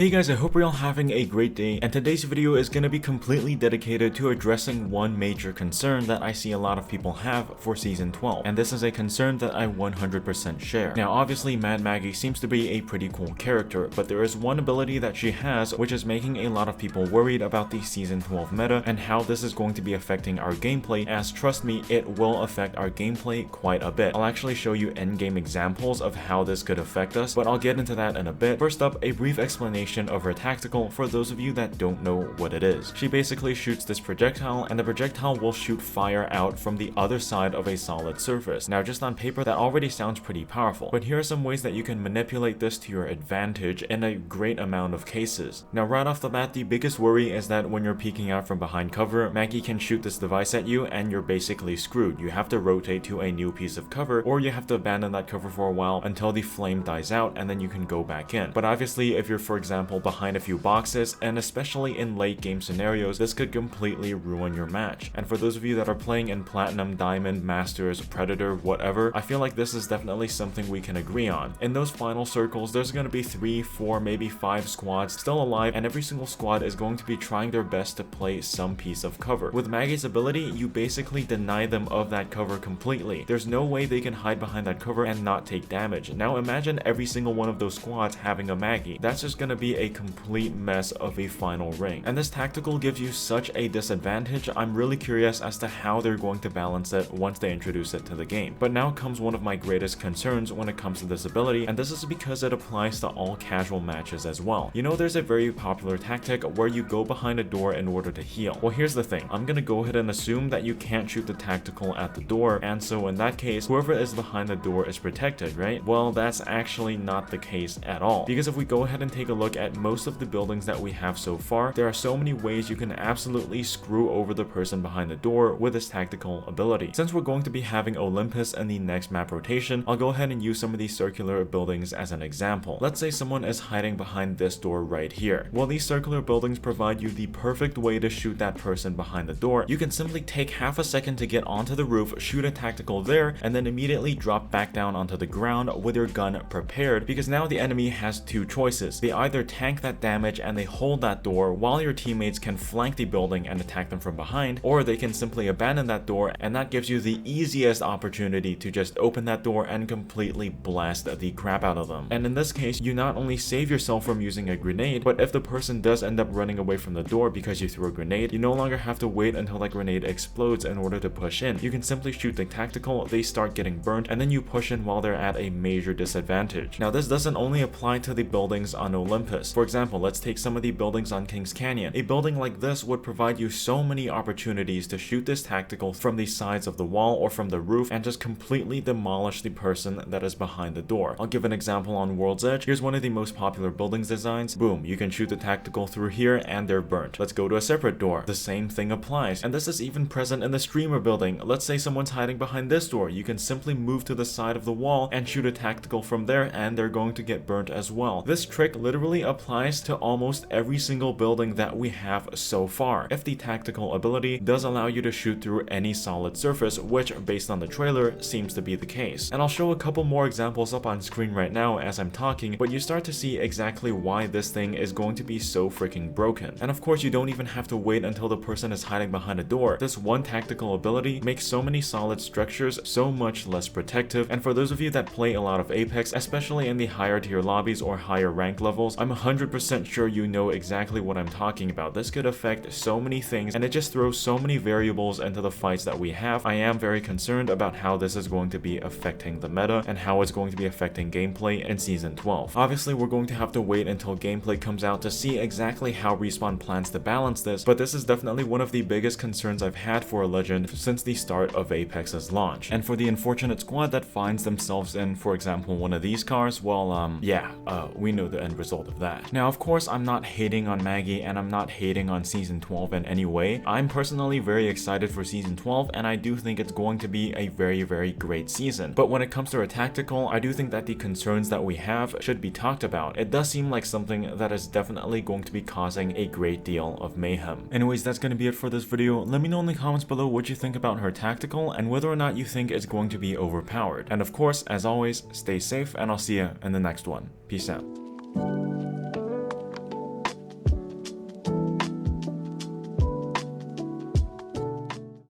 Hey guys, I hope you're all having a great day, and today's video is going to be completely dedicated to addressing one major concern that I see a lot of people have for Season 12, and this is a concern that I 100% share. Now obviously Mad Maggie seems to be a pretty cool character, but there is one ability that she has which is making a lot of people worried about the Season 12 meta and how this is going to be affecting our gameplay, as trust me, it will affect our gameplay quite a bit. I'll actually show you endgame examples of how this could affect us, but I'll get into that in a bit. First up, a brief explanation of her tactical for those of you that don't know what it is. She basically shoots this projectile, and the projectile will shoot fire out from the other side of a solid surface. Now just on paper that already sounds pretty powerful, but here are some ways that you can manipulate this to your advantage in a great amount of cases. Now right off the bat, the biggest worry is that when you're peeking out from behind cover, Maggie can shoot this device at you and you're basically screwed. You have to rotate to a new piece of cover, or you have to abandon that cover for a while until the flame dies out and then you can go back in. But obviously if you're, for example, behind a few boxes, and especially in late game scenarios, this could completely ruin your match. And for those of you that are playing in Platinum, Diamond, Masters, Predator, whatever, I feel like this is definitely something we can agree on. In those final circles, there's going to be 3, 4, maybe 5 squads still alive, and every single squad is going to be trying their best to play some piece of cover. With Maggie's ability, you basically deny them of that cover completely. There's no way they can hide behind that cover and not take damage. Now imagine every single one of those squads having a Maggie. That's just going to be a complete mess of a final ring. And this tactical gives you such a disadvantage. I'm really curious as to how they're going to balance it once they introduce it to the game. But now comes one of my greatest concerns when it comes to this ability, and this is because it applies to all casual matches as well. You know, there's a very popular tactic where you go behind a door in order to heal. Well, here's the thing. I'm gonna go ahead and assume that you can't shoot the tactical at the door, and so in that case, whoever is behind the door is protected, right? Well, that's actually not the case at all. Because if we go ahead and take a look at most of the buildings that we have so far, there are so many ways you can absolutely screw over the person behind the door with this tactical ability. Since we're going to be having Olympus in the next map rotation, I'll go ahead and use some of these circular buildings as an example. Let's say someone is hiding behind this door right here. Well, these circular buildings provide you the perfect way to shoot that person behind the door. You can simply take half a second to get onto the roof, shoot a tactical there, and then immediately drop back down onto the ground with your gun prepared, because now the enemy has two choices. They either tank that damage and they hold that door while your teammates can flank the building and attack them from behind, or they can simply abandon that door, and that gives you the easiest opportunity to just open that door and completely blast the crap out of them. And in this case, you not only save yourself from using a grenade, but if the person does end up running away from the door because you threw a grenade, you no longer have to wait until that grenade explodes in order to push in. You can simply shoot the tactical, they start getting burnt, and then you push in while they're at a major disadvantage. Now this doesn't only apply to the buildings on Olympus. For example, let's take some of the buildings on Kings Canyon. A building like this would provide you so many opportunities to shoot this tactical from the sides of the wall or from the roof and just completely demolish the person that is behind the door. I'll give an example on World's Edge. Here's one of the most popular buildings designs. Boom, you can shoot the tactical through here and they're burnt. Let's go to a separate door. The same thing applies. And this is even present in the streamer building. Let's say someone's hiding behind this door. You can simply move to the side of the wall and shoot a tactical from there and they're going to get burnt as well. This trick literally applies to almost every single building that we have so far. If the tactical ability does allow you to shoot through any solid surface, which based on the trailer seems to be the case. And I'll show a couple more examples up on screen right now as I'm talking, but you start to see exactly why this thing is going to be so freaking broken. And of course, you don't even have to wait until the person is hiding behind a door. This one tactical ability makes so many solid structures so much less protective. And for those of you that play a lot of Apex, especially in the higher tier lobbies or higher rank levels, I'm 100% sure you know exactly what I'm talking about. This could affect so many things, and it just throws so many variables into the fights that we have. I am very concerned about how this is going to be affecting the meta and how it's going to be affecting gameplay in Season 12. Obviously, we're going to have to wait until gameplay comes out to see exactly how Respawn plans to balance this, but this is definitely one of the biggest concerns I've had for a Legend since the start of Apex's launch. And for the unfortunate squad that finds themselves in, for example, one of these cars, well, we know the end result of that. Now, of course, I'm not hating on Maggie and I'm not hating on Season 12 in any way. I'm personally very excited for Season 12 and I do think it's going to be a very, very great season. But when it comes to her tactical, I do think that the concerns that we have should be talked about. It does seem like something that is definitely going to be causing a great deal of mayhem. Anyways, that's going to be it for this video. Let me know in the comments below what you think about her tactical and whether or not you think it's going to be overpowered. And of course, as always, stay safe and I'll see you in the next one. Peace out.